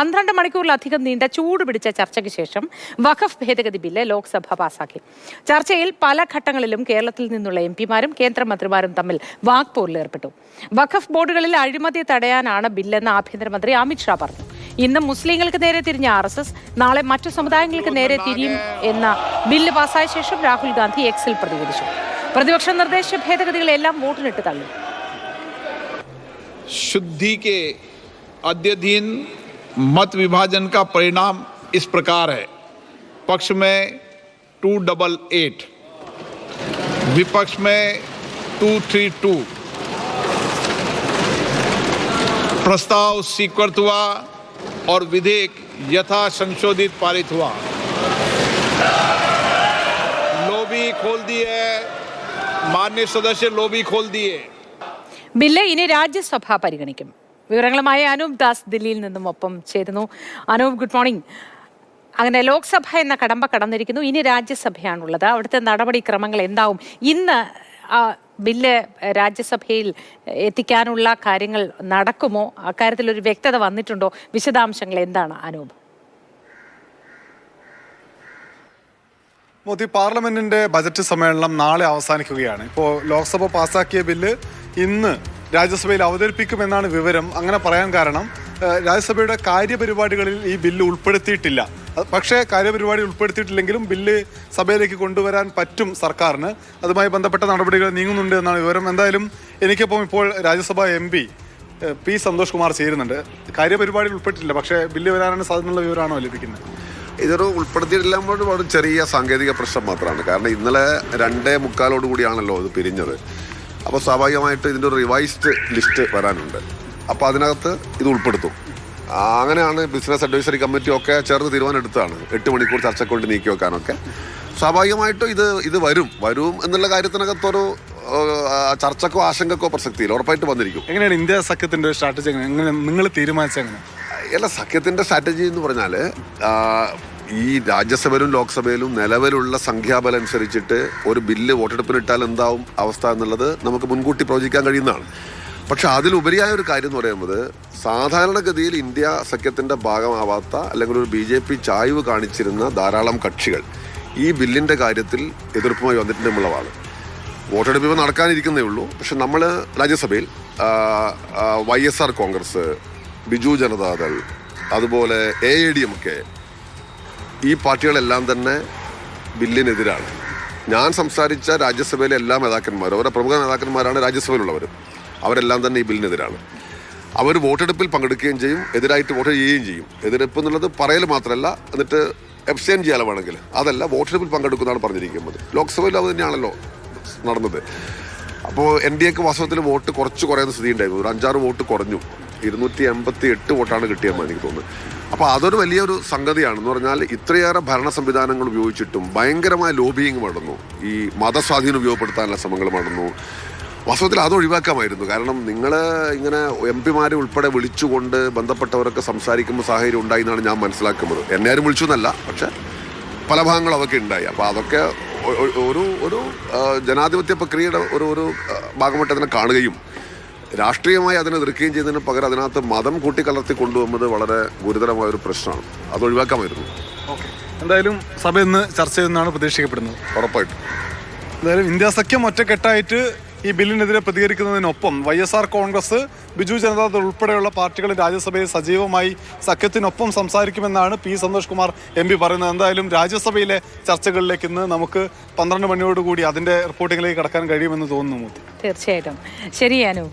12 മണിക്കൂറിലധികം നീണ്ട ചൂട് പിടിച്ച ചർച്ചയ്ക്ക് ശേഷം വഖഫ് ഭേദഗതി ബില്ല് ലോക്സഭ പാസാക്കി. ചർച്ചയിൽ പല ഘട്ടങ്ങളിലും കേരളത്തിൽ നിന്നുള്ള എംപിമാരും കേന്ദ്രമന്ത്രിമാരും തമ്മിൽ വാക്പോരിലേർപ്പെട്ടു. വഖഫ് ബോർഡുകളിൽ അഴിമതി തടയാനാണ് ബില്ലെന്ന് ആഭ്യന്തരമന്ത്രി അമിത്ഷാ പറഞ്ഞു. ഇന്ന് മുസ്ലിങ്ങൾക്ക് നേരെ തിരിഞ്ഞ RSS നാളെ മറ്റു സമുദായങ്ങൾക്ക് നേരെ തിരിയും എന്ന ബില്ല് പാസായ ശേഷം രാഹുൽ ഗാന്ധി എക്സിൽ പ്രതികരിച്ചു. പ്രതിപക്ഷ നിർദ്ദേശ ഭേദഗതികളെല്ലാം വോട്ടിനിട്ട് തള്ളി. शुद्धि के अद्यतन मत विभाजन का परिणाम इस प्रकार है। पक्ष में 288, विपक्ष में 232। प्रस्ताव स्वीकृत हुआ और विधेयक यथा संशोधित पारित हुआ। लॉबी खोल दी है, माननीय सदस्य लॉबी खोल दिए। ബില്ല് ഇനി രാജ്യസഭ പരിഗണിക്കും. വിവരങ്ങളുമായി അനൂപ് ദാസ് ദില്ലിയിൽ നിന്നും ഒപ്പം ചേരുന്നു. Anoop, good morning. അങ്ങനെ ലോക്സഭ എന്ന കടമ്പ കടന്നിരിക്കുന്നു, ഇനി രാജ്യസഭയാണുള്ളത്. അവിടുത്തെ നടപടിക്രമങ്ങൾ എന്താവും? ഇന്ന് ബില്ല് രാജ്യസഭയിൽ എത്തിക്കാനുള്ള കാര്യങ്ങൾ നടക്കുമോ? അക്കാര്യത്തിൽ ഒരു വ്യക്തത വന്നിട്ടുണ്ടോ? വിശദാംശങ്ങൾ എന്താണ് അനൂപ്? മോദി, പാർലമെന്റിന്റെ ബജറ്റ് സമ്മേളനം നാളെ അവസാനിക്കുകയാണ്. ഇപ്പോൾ ലോക്സഭ പാസാക്കിയ ബില്ല് ഇന്ന് രാജ്യസഭയിൽ അവതരിപ്പിക്കുമെന്നാണ് വിവരം. അങ്ങനെ പറയാൻ കാരണം രാജ്യസഭയുടെ കാര്യപരിപാടികളിൽ ഈ ബില്ല് ഉൾപ്പെടുത്തിയിട്ടില്ല. പക്ഷേ കാര്യപരിപാടി ഉൾപ്പെടുത്തിയിട്ടില്ലെങ്കിലും ബില്ല് സഭയിലേക്ക് കൊണ്ടുവരാൻ പറ്റും സർക്കാരിന്. അതുമായി ബന്ധപ്പെട്ട നടപടികൾ നീങ്ങുന്നുണ്ട് എന്നാണ് വിവരം. എന്തായാലും എനിക്കിപ്പം ഇപ്പോൾ രാജ്യസഭ MP P സന്തോഷ് കുമാർ ചേരുന്നുണ്ട്. കാര്യപരിപാടിയിൽ ഉൾപ്പെട്ടിട്ടില്ല, പക്ഷേ ബില്ല് വരാനാണ് സാധ്യതയുള്ള വിവരമാണോ ലഭിക്കുന്നത്? ഇതൊരു ഉൾപ്പെടുത്തിയിട്ടില്ലാകുമ്പോൾ വളരെ ചെറിയ സാങ്കേതിക പ്രശ്നം മാത്രമാണ്. കാരണം ഇന്നലെ 2:45 ഇത് പിരിഞ്ഞത്. അപ്പോൾ സ്വാഭാവികമായിട്ട് ഇതിൻ്റെ ഒരു റിവൈസ്ഡ് ലിസ്റ്റ് വരാനുണ്ട്. അപ്പോൾ അതിനകത്ത് ഇത് ഉൾപ്പെടുത്തും. അങ്ങനെയാണ് ബിസിനസ് അഡ്വൈസറി കമ്മിറ്റി ഒക്കെ ചേർന്ന് തീരുമാനം എടുത്തതാണ് 8 മണിക്കൂർ ചർച്ച കൊണ്ട് നീക്കി വെക്കാനൊക്കെ. സ്വാഭാവികമായിട്ടും ഇത് വരും എന്നുള്ള കാര്യത്തിനകത്തൊരു ചർച്ചക്കോ ആശങ്കക്കോ പ്രസക്തിയില്ല, ഉറപ്പായിട്ട് വന്നിരിക്കും. എങ്ങനെയാണ് ഇന്ത്യ സഖ്യത്തിൻ്റെ സ്ട്രാറ്റജി? എങ്ങനെ നിങ്ങൾ തീരുമാനിച്ചെങ്ങനെ? അല്ല, സഖ്യത്തിൻ്റെ സ്ട്രാറ്റജി എന്ന് പറഞ്ഞാൽ ഈ രാജ്യസഭയിലും ലോക്സഭയിലും നിലവിലുള്ള സംഖ്യാബലം അനുസരിച്ചിട്ട് ഒരു ബില്ല് വോട്ടെടുപ്പിനിട്ടാൽ എന്താവും അവസ്ഥ എന്നുള്ളത് നമുക്ക് മുൻകൂട്ടി പ്രവചിക്കാൻ കഴിയുന്നതാണ്. പക്ഷെ അതിലുപരിയായ ഒരു കാര്യം എന്ന് പറയുന്നത്, സാധാരണഗതിയിൽ ഇന്ത്യ സഖ്യത്തിൻ്റെ ഭാഗമാവാത്ത അല്ലെങ്കിൽ ഒരു BJP ചായ്വ് കാണിച്ചിരുന്ന ധാരാളം കക്ഷികൾ ഈ ബില്ലിൻ്റെ കാര്യത്തിൽ എതിർപ്പുമായി വന്നിട്ടുണ്ട് എന്നുള്ളതാണ്. വോട്ടെടുപ്പ് നടക്കാനിരിക്കുന്നേ ഉള്ളൂ. പക്ഷെ നമ്മൾ രാജ്യസഭയിൽ YSR കോൺഗ്രസ്, ബിജു ജനതാദൾ, അതുപോലെ AIDMK, ഈ പാർട്ടികളെല്ലാം തന്നെ ബില്ലിനെതിരാണ്. ഞാൻ സംസാരിച്ച രാജ്യസഭയിലെ എല്ലാ നേതാക്കന്മാരും, അവരുടെ പ്രമുഖ നേതാക്കന്മാരാണ് രാജ്യസഭയിലുള്ളവർ, അവരെല്ലാം തന്നെ ഈ ബില്ലിനെതിരാണ്. അവർ വോട്ടെടുപ്പിൽ പങ്കെടുക്കുകയും ചെയ്യും, എതിരായിട്ട് വോട്ട് ചെയ്യുകയും ചെയ്യും. എതിർപ്പ് എന്നുള്ളത് പറയൽ മാത്രമല്ല, എന്നിട്ട് എബ്സ്റ്റെയിൻ ചെയ്യാൻ വേണമെങ്കിൽ അതല്ല, വോട്ടെടുപ്പിൽ പങ്കെടുക്കുന്നതാണ് പറഞ്ഞിരിക്കുന്നത്. ലോക്സഭയിൽ അത് തന്നെയാണല്ലോ നടന്നത്. അപ്പോൾ NDAക്ക് വാസ്തവത്തിൽ വോട്ട് കുറയുന്ന സ്ഥിതി ഉണ്ടായിരുന്നു. ഒരു 5-6 വോട്ട് കുറഞ്ഞു, 288 വോട്ടാണ് കിട്ടിയെന്ന് എനിക്ക് തോന്നുന്നത്. അപ്പോൾ അതൊരു വലിയൊരു സംഗതിയാണെന്ന് പറഞ്ഞാൽ, ഇത്രയേറെ ഭരണ സംവിധാനങ്ങൾ ഉപയോഗിച്ചിട്ടും ഭയങ്കരമായ ലോബിയിങ് നടന്നു, ഈ മതസ്വാധീനം ഉപയോഗപ്പെടുത്താനുള്ള ശ്രമങ്ങൾ നടന്നു. വാസ്തവത്തിൽ അത് ഒഴിവാക്കാമായിരുന്നു. കാരണം നിങ്ങൾ ഇങ്ങനെ MPമാരെ ഉൾപ്പെടെ വിളിച്ചുകൊണ്ട് ബന്ധപ്പെട്ടവരൊക്കെ സംസാരിക്കുമ്പോൾ സാഹചര്യം ഉണ്ടായി എന്നാണ് ഞാൻ മനസ്സിലാക്കുന്നത്. എന്നെ ആരും വിളിച്ചു എന്നല്ല, പക്ഷെ പല ഭാഗങ്ങളും അതൊക്കെ ഉണ്ടായി. അപ്പോൾ അതൊക്കെ ഒരു ജനാധിപത്യ പ്രക്രിയയുടെ ഒരു ഭാഗമായിട്ട് അതിനെ കാണുകയും രാഷ്ട്രീയമായി അതിനെ എതിർക്കുകയും ചെയ്യുന്നതിന് പകരം അതിനകത്ത് മതം കൂട്ടിക്കലർത്തി കൊണ്ടുപോകുന്നത് വളരെ ഗുരുതരമായ ഒരു പ്രശ്നമാണ്. അത് ഒഴിവാക്കാമായിരുന്നു. ഓക്കെ, എന്തായാലും സഭ ഇന്ന് ചർച്ച ചെയ്യുന്നതാണ് പ്രതീക്ഷിക്കപ്പെടുന്നത്. ഉറപ്പായിട്ടും എന്തായാലും ഇന്ത്യ സഖ്യം ഒറ്റക്കെട്ടായിട്ട് ഈ ബില്ലിനെതിരെ പ്രതികരിക്കുന്നതിനൊപ്പം YSR കോൺഗ്രസ്, ബിജു ജനതാദൾ ഉൾപ്പെടെയുള്ള പാർട്ടികൾ രാജ്യസഭയിൽ സജീവമായി സഖ്യത്തിനൊപ്പം സംസാരിക്കുമെന്നാണ് P സന്തോഷ് കുമാർ MP പറയുന്നത്. എന്തായാലും രാജ്യസഭയിലെ ചർച്ചകളിലേക്ക് ഇന്ന് നമുക്ക് 12 മണിയോടുകൂടി അതിൻ്റെ റിപ്പോർട്ടിങ്ങിലേക്ക് കടക്കാൻ കഴിയുമെന്ന് തോന്നുന്നു. തീർച്ചയായിട്ടും ശരി അനൂപ്.